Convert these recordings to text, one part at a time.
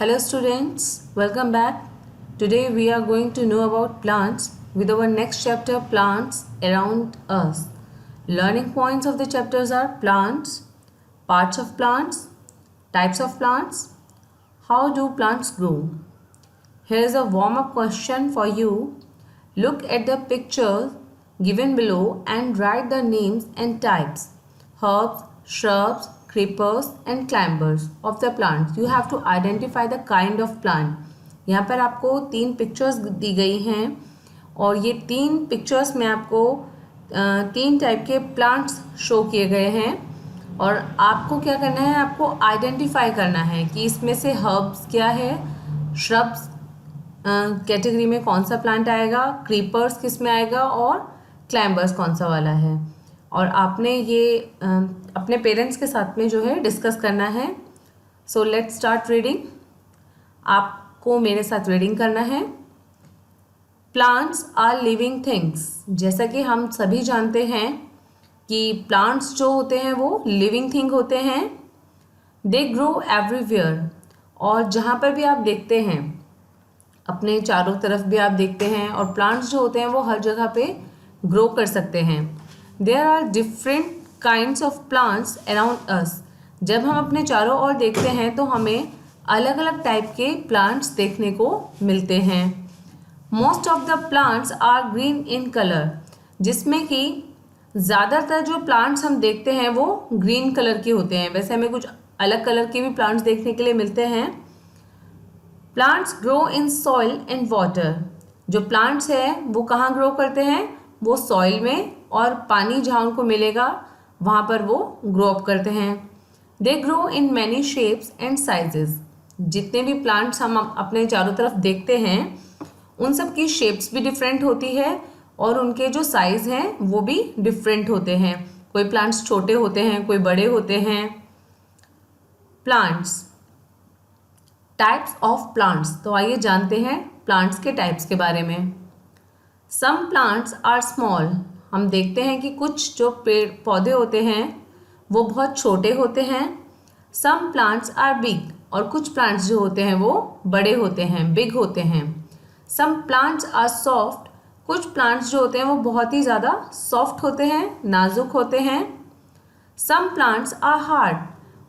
Hello students, welcome back. Today we are going to know about plants with our next chapter, plants around us. Learning points of the chapters are plants, parts of plants, types of plants, how do plants grow. Here is a warm-up question for you. Look at the pictures given below and write the names and types, herbs, shrubs, creepers and climbers of the plants. You have to identify the kind of plant. यहाँ पर आपको 3 pictures दी गई हैं और ये 3 pictures में आपको 3 type के प्लांट्स शो किए गए हैं और आपको क्या करना है, आपको आइडेंटिफाई करना है कि इसमें से हर्ब्स क्या है, श्रब्स कैटेगरी में कौन सा प्लांट आएगा, क्रीपर्स किस में आएगा और क्लाइंबर्स कौन सा वाला है। और आपने ये अपने पेरेंट्स के साथ में जो है डिस्कस करना है। So let's start reading. आपको मेरे साथ रीडिंग करना है। Plants are living things. जैसा कि हम सभी जानते हैं कि प्लांट्स जो होते हैं वो लिविंग थिंग होते हैं। They grow everywhere. और जहाँ पर भी आप देखते हैं, अपने चारों तरफ भी आप देखते हैं, और प्लांट्स जो होते हैं वो हर जगह पे ग्रो कर सकते हैं। There are different kinds of plants around us. जब हम अपने चारों ओर देखते हैं तो हमें अलग अलग टाइप के प्लांट्स देखने को मिलते हैं। Most of the plants are green in colour, जिसमें कि ज़्यादातर जो प्लांट्स हम देखते हैं वो ग्रीन कलर के होते हैं। वैसे हमें कुछ अलग कलर के भी प्लांट्स देखने के लिए मिलते हैं। Plants grow in soil and water. जो प्लांट्स हैं वो कहाँ ग्रो करते हैं, वो सॉइल में और पानी जहाँ उनको मिलेगा वहाँ पर वो ग्रो अप करते हैं। They grow in many shapes and sizes. जितने भी प्लांट्स हम अपने चारों तरफ देखते हैं उन सब की शेप्स भी डिफरेंट होती है और उनके जो साइज़ हैं वो भी डिफरेंट होते हैं। कोई प्लांट्स छोटे होते हैं, कोई बड़े होते हैं। Plants, types of plants. तो आइए जानते हैं प्लांट्स के टाइप्स के बारे में। Some plants are small. हम देखते हैं कि कुछ जो पेड़ पौधे होते हैं वो बहुत छोटे होते हैं। Some plants are big. और कुछ प्लांट्स जो होते हैं वो बड़े होते हैं, बिग होते हैं। Some plants are soft. कुछ प्लांट्स जो होते हैं वो बहुत ही ज़्यादा सॉफ्ट होते हैं, नाजुक होते हैं। Some plants are hard.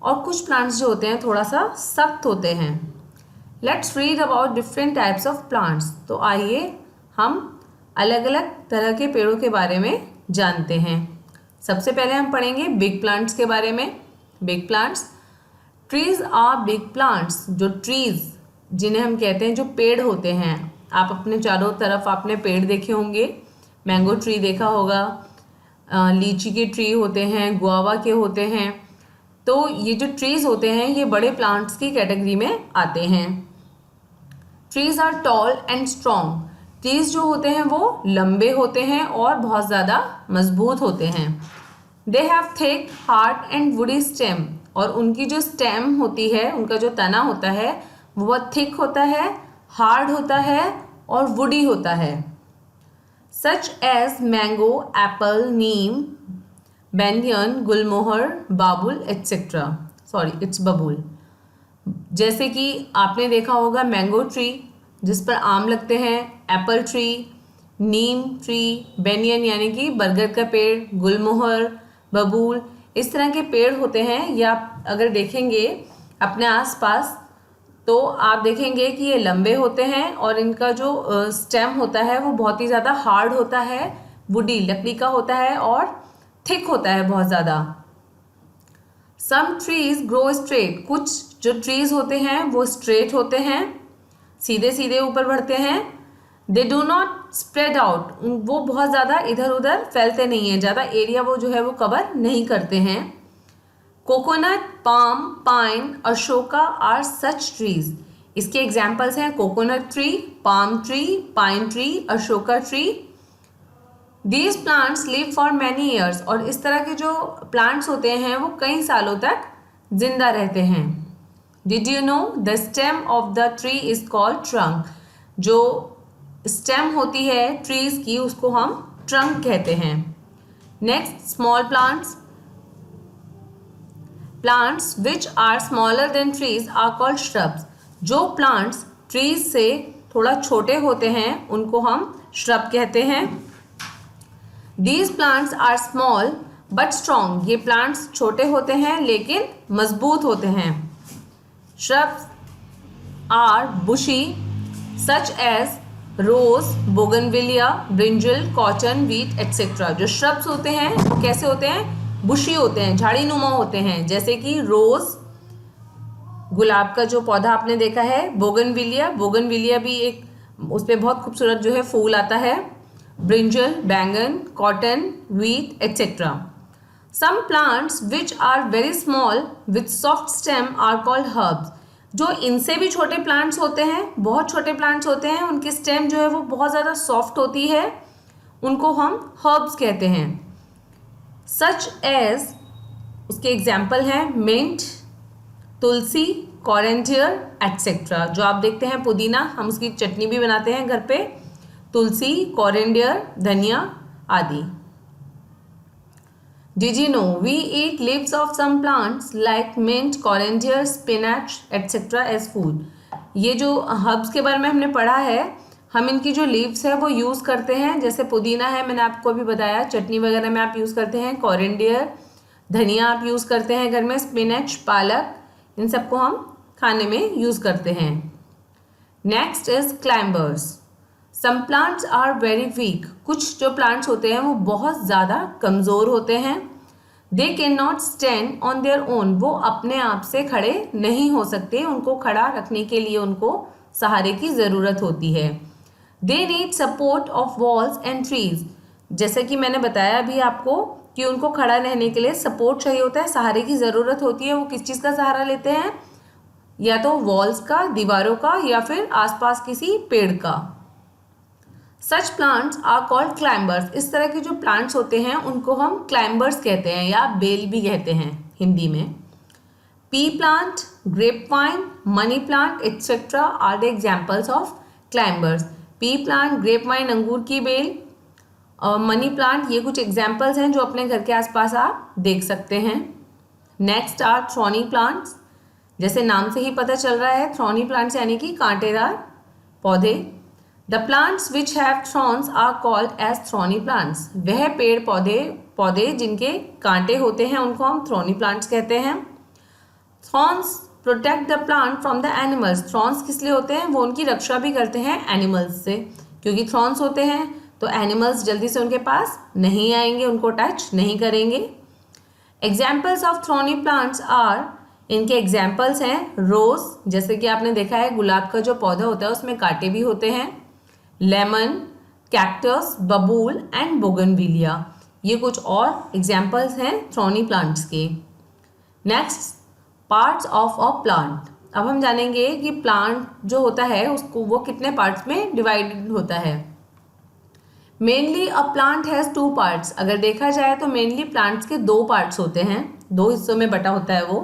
और कुछ प्लांट्स जो होते हैं थोड़ा सा सख्त होते हैं। Let's read about different types of plants. तो आइए हम अलग अलग तरह के पेड़ों के बारे में जानते हैं। सबसे पहले हम पढ़ेंगे बिग प्लांट्स के बारे में। Big plants, trees are big plants. जो ट्रीज जिन्हें हम कहते हैं, जो पेड़ होते हैं, आप अपने चारों तरफ आपने पेड़ देखे होंगे। मैंगो ट्री देखा होगा, लीची के ट्री होते हैं, गुआवा के होते हैं। तो ये जो ट्रीज होते हैं ये बड़े प्लांट्स की कैटेगरी में आते हैं। Trees are tall and strong. Trees जो होते हैं वो लंबे होते हैं और बहुत ज़्यादा मजबूत होते हैं। They have thick hard and woody stem. और उनकी जो स्टेम होती है, उनका जो तना होता है वो बहुत थिक होता है, हार्ड होता है और वुडी होता है। सच एज मैंगो, एप्पल, नीम, बैंगन, गुलमोहर, बाबुल एट्सेट्रा। सॉरी, इट्स बबूल। जैसे कि आपने देखा होगा मैंगो ट्री जिस पर आम लगते हैं, एप्पल ट्री, नीम ट्री, बेनियन यानी कि बरगद का पेड़, गुलमोहर, बबूल, इस तरह के पेड़ होते हैं। या अगर देखेंगे अपने आसपास तो आप देखेंगे कि ये लंबे होते हैं और इनका जो स्टेम होता है वो बहुत ही ज़्यादा हार्ड होता है, वुडी लकड़ी का होता है और थिक होता है बहुत ज़्यादा। Some trees grow straight. कुछ जो ट्रीज होते हैं वो स्ट्रेट होते हैं, सीधे सीधे ऊपर बढ़ते हैं। They do not spread out. वो बहुत ज़्यादा इधर उधर फैलते नहीं हैं, ज़्यादा एरिया वो जो है वो कवर नहीं करते हैं। Coconut, palm, pine, Ashoka are such trees. इसके एग्जाम्पल्स हैं coconut tree, palm tree, pine tree, Ashoka tree. These plants live for many years. और इस तरह के जो प्लांट्स होते हैं वो कई सालों तक जिंदा रहते हैं। Did you know the stem of the tree is called trunk. जो स्टेम होती है ट्रीज की उसको हम ट्रंक कहते हैं। Next, small plants. Plants which are smaller than trees are called shrubs. जो प्लांट्स ट्रीज से थोड़ा छोटे होते हैं उनको हम श्रब कहते हैं। These plants are small but strong, ये प्लांट्स छोटे होते हैं लेकिन मजबूत होते हैं। Shrubs are bushy such as rose, bougainvillea, brinjal, cotton, wheat etcetera. जो श्रब्स होते हैं वो कैसे होते हैं? बुशी होते हैं, झाड़ी नुमा होते हैं, जैसे कि रोज, गुलाब का जो पौधा आपने देखा है, बोगनविलिया, बोगनविलिया भी एक, उस पर बहुत खूबसूरत जो है फूल आता है, ब्रिंजल, बैंगन, cotton, wheat etcetera. Some plants which are very small with soft stem are called herbs. जो इनसे भी छोटे प्लांट्स होते हैं, बहुत छोटे प्लांट्स होते हैं, उनकी स्टेम जो है वो बहुत ज़्यादा सॉफ्ट होती है, उनको हम हर्ब्स कहते हैं। सच एज, उसके एग्जाम्पल हैं मिंट, तुलसी, कोरिएंडर एटसेट्रा। जो आप देखते हैं पुदीना, हम उसकी चटनी भी बनाते हैं घर पे, तुलसी, कोरिएंडर, धनिया आदि। Did you know we eat leaves of some plants like mint, coriander, spinach, etc. as food? ये जो हर्ब्स के बारे में हमने पढ़ा है, हम इनकी जो लीव्स है वो यूज़ करते हैं, जैसे पुदीना है, मैंने आपको अभी बताया, चटनी वगैरह में आप यूज़ करते हैं, कोरिएंडर, धनिया आप यूज़ करते हैं घर में, स्पिनच, पालक, इन सबको हम खाने में यूज़ करते हैं। Next is climbers. Some plants are very weak, कुछ जो प्लांट्स होते हैं वो बहुत ज़्यादा कमज़ोर होते हैं। They can not stand on their own, वो अपने आप से खड़े नहीं हो सकते, उनको खड़ा रखने के लिए उनको सहारे की ज़रूरत होती है। They need support of walls and trees, जैसे कि मैंने बताया अभी आपको कि उनको खड़ा रहने के लिए सपोर्ट चाहिए होता है, सहारे की ज़रूरत होती है। वो किस चीज़ का सहारा लेते हैं? या तो वॉल्स का, दीवारों का, या फिर आसपास किसी पेड़ का। Such plants are called climbers, इस तरह के जो प्लांट्स होते हैं उनको हम क्लाइंबर्स कहते हैं या बेल भी कहते हैं हिंदी में। Pea plant, grape vine, money plant etcetera are the examples of climbers. Pea plant, grape vine, अंगूर की बेल और मनी प्लांट, ये कुछ एग्जाम्पल्स हैं जो अपने घर के आसपास आप देख सकते हैं। नेक्स्ट आर थ्रॉनी प्लांट्स, जैसे नाम से ही पता चल रहा है, थ्रॉनी प्लांट्स यानी कि कांटेदार पौधे। The plants which have thorns are called as thorny plants, वह पेड़ पौधे जिनके कांटे होते हैं उनको हम थ्रॉनी प्लांट्स कहते हैं। Thrones protect the plant from the animals, Thrones किस लिए होते हैं? वो उनकी रक्षा भी करते हैं एनिमल्स से, क्योंकि थ्रॉन्स होते हैं तो एनिमल्स जल्दी से उनके पास नहीं आएंगे, उनको टच नहीं करेंगे। एग्जाम्पल्स ऑफ थ्रॉनी प्लांट्स आर, इनके एग्जाम्पल्स हैं रोज, जैसे कि आपने देखा है गुलाब का जो पौधा होता है उसमें कांटे भी होते हैं, लेमन, कैक्टस, बबूल एंड बोगनविलिया, ये कुछ और एग्जाम्पल्स हैं थ्रॉनी प्लांट्स के। Next, parts of a plant. अब हम जानेंगे कि प्लांट जो होता है उसको वो कितने पार्ट्स में डिवाइडेड होता है। Mainly a plant has 2 parts, अगर देखा जाए तो मेनली प्लांट्स के 2 पार्ट्स होते हैं, 2 हिस्सों में बटा होता है वो।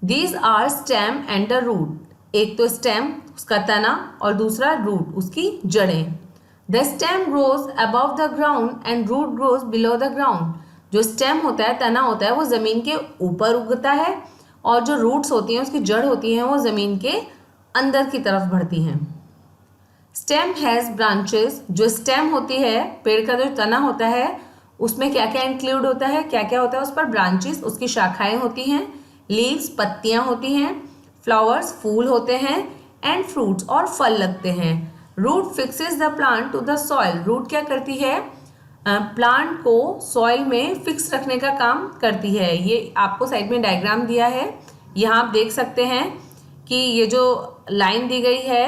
These are stem and the root, एक तो स्टेम उसका तना और दूसरा रूट उसकी जड़ें। The stem grows above the ground and root grows below the ground, जो स्टेम होता है, तना होता है, वो ज़मीन के ऊपर उगता है और जो रूट्स होती हैं, उसकी जड़ होती हैं, वो ज़मीन के अंदर की तरफ बढ़ती हैं। स्टेम हैज़ ब्रांचेस, जो स्टेम होती है, पेड़ का जो तना होता है उसमें क्या क्या इंक्लूड होता है, क्या क्या होता है उस पर? ब्रांचेस, उसकी शाखाएं होती हैं, लीव्स, पत्तियां होती हैं, फ्लावर्स, फूल होते हैं, एंड फ्रूट्स, और फल लगते हैं। Root fixes the plant to the soil, root क्या करती है? प्लांट को सॉइल में फिक्स रखने का काम करती है। ये आपको साइड में डायग्राम दिया है, यहाँ आप देख सकते हैं कि ये जो लाइन दी गई है,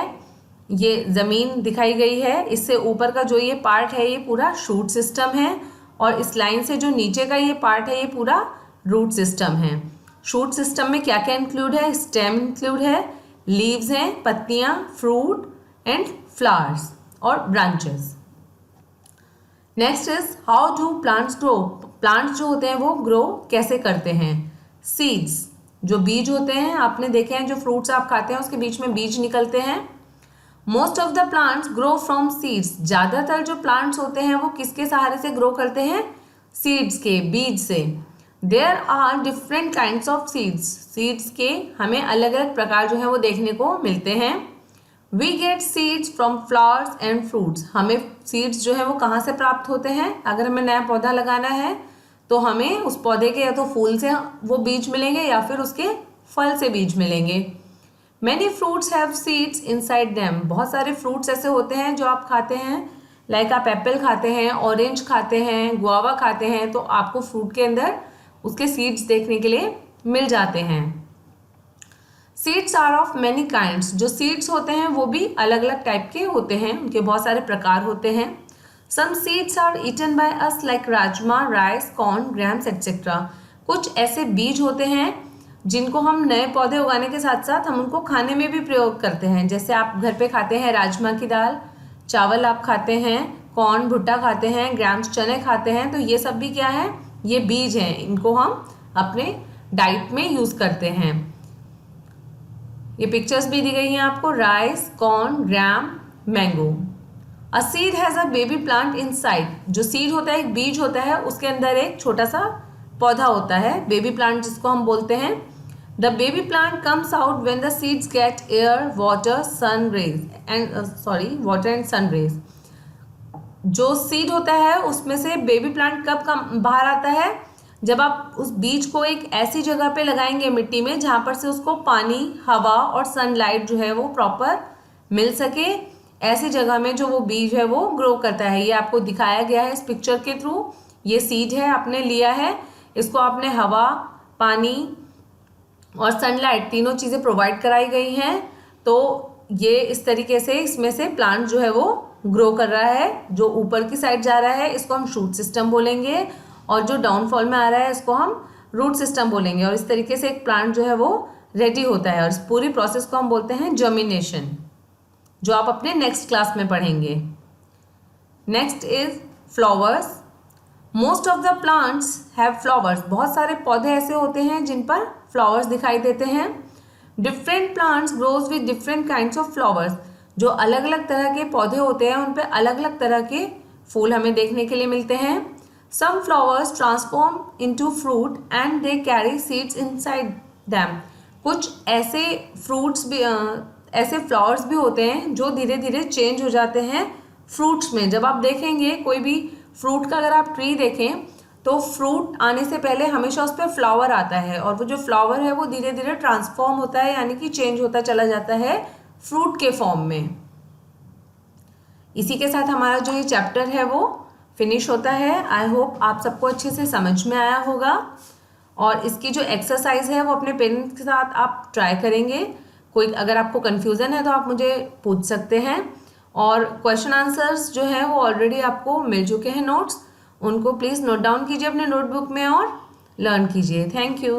ये ज़मीन दिखाई गई है, इससे ऊपर का जो ये पार्ट है ये पूरा शूट सिस्टम है, और इस लाइन से जो नीचे का ये पार्ट है ये पूरा रूट सिस्टम है। शूट सिस्टम में क्या क्या इंक्लूड है? स्टेम इंक्लूड है, लीव्स हैं, पत्तियां, फ्रूट एंड फ्लावर्स और branches. Next is how do plants grow, plants जो होते हैं वो ग्रो कैसे करते हैं? सीड्स, जो बीज होते हैं, आपने देखे हैं जो फ्रूट्स आप खाते हैं उसके बीच में बीज निकलते हैं। Most of the plants grow from seeds, ज़्यादातर जो प्लांट्स होते हैं वो किसके सहारे से ग्रो करते हैं? सीड्स के, बीज से। There are different kinds of seeds, seeds के हमें अलग अलग प्रकार जो है वो देखने को मिलते हैं। We get seeds from flowers and fruits, हमें सीड्स जो है वो कहाँ से प्राप्त होते हैं? अगर हमें नया पौधा लगाना है तो हमें उस पौधे के या तो फूल से वो बीज मिलेंगे या फिर उसके फल से बीज मिलेंगे। Many fruits have seeds inside them, बहुत सारे फ्रूट्स ऐसे होते हैं जो आप खाते हैं, लाइक आप एप्पल खाते हैं, ऑरेंज खाते हैं, गुआवा खाते हैं, तो आपको फ्रूट के अंदर उसके सीड्स देखने के लिए मिल जाते हैं। Seeds are of many kinds, जो सीड्स होते हैं वो भी अलग अलग टाइप के होते हैं, उनके बहुत सारे प्रकार होते हैं। Some seeds are eaten by us like rajma, rice, corn, grams etcetera, कुछ ऐसे बीज होते हैं जिनको हम नए पौधे उगाने के साथ साथ हम उनको खाने में भी प्रयोग करते हैं। जैसे आप घर पे खाते हैं राजमा की दाल, चावल आप खाते हैं, कॉर्न भुट्टा खाते हैं, ग्राम्स चने खाते हैं, तो ये सब भी क्या है? ये बीज हैं, इनको हम अपने डाइट में यूज करते हैं। ये पिक्चर्स भी दी गई हैं आपको, rice, corn, gram, mango. A seed has a baby plant inside, जो सीड होता है एक बीज होता है, उसके अंदर एक छोटा सा पौधा होता है, बेबी प्लांट जिसको हम बोलते हैं। The baby plant comes out when the seeds get air, water, sun rays and water and sun rays. जो सीड होता है उसमें से बेबी प्लांट कब बाहर आता है? जब आप उस बीज को एक ऐसी जगह पे लगाएंगे मिट्टी में जहाँ पर से उसको पानी, हवा और सनलाइट जो है वो प्रॉपर मिल सके, ऐसी जगह में जो वो बीज है वो ग्रो करता है। ये आपको दिखाया गया है इस पिक्चर के थ्रू। ये सीड है, आपने लिया है, इसको आपने हवा, पानी और सनलाइट तीनों चीज़ें प्रोवाइड कराई गई हैं, तो ये इस तरीके से इसमें से प्लांट जो है वो ग्रो कर रहा है। जो ऊपर की साइड जा रहा है इसको हम शूट सिस्टम बोलेंगे, और जो डाउनफॉल में आ रहा है इसको हम रूट सिस्टम बोलेंगे। और इस तरीके से एक प्लांट जो है वो रेडी होता है, और इस पूरी प्रोसेस को हम बोलते हैं जर्मिनेशन, जो आप अपने नेक्स्ट क्लास में पढ़ेंगे। Next is flowers. Most of the plants have flowers, बहुत सारे पौधे ऐसे होते हैं जिन पर फ्लावर्स दिखाई देते हैं। Different plants grows with different kinds of flowers, जो अलग अलग तरह के पौधे होते हैं उन पर अलग अलग तरह के फूल हमें देखने के लिए मिलते हैं। Some flowers transform into fruit and they carry seeds inside them, कुछ ऐसे फ्रूट्स भी ऐसे फ्लावर्स भी होते हैं जो धीरे धीरे चेंज हो जाते हैं फ्रूट्स में। जब आप देखेंगे कोई भी फ्रूट का अगर आप ट्री देखें तो फ्रूट आने से पहले हमेशा उस पर फ्लावर आता है, और वो जो फ्लावर है वो धीरे धीरे ट्रांसफॉर्म होता है, यानी कि चेंज होता चला जाता है फ्रूट के फॉर्म में। इसी के साथ हमारा जो ये चैप्टर है वो फिनिश होता है। आई होप आप सबको अच्छे से समझ में आया होगा, और इसकी जो एक्सरसाइज है वो अपने पेरेंट्स के साथ आप ट्राई करेंगे। कोई अगर आपको कन्फ्यूज़न है तो आप मुझे पूछ सकते हैं, और क्वेश्चन आंसर्स जो हैं वो ऑलरेडी आपको मिल चुके हैं नोट्स, उनको प्लीज़ नोट डाउन कीजिए अपने नोटबुक में और लर्न कीजिए। Thank you.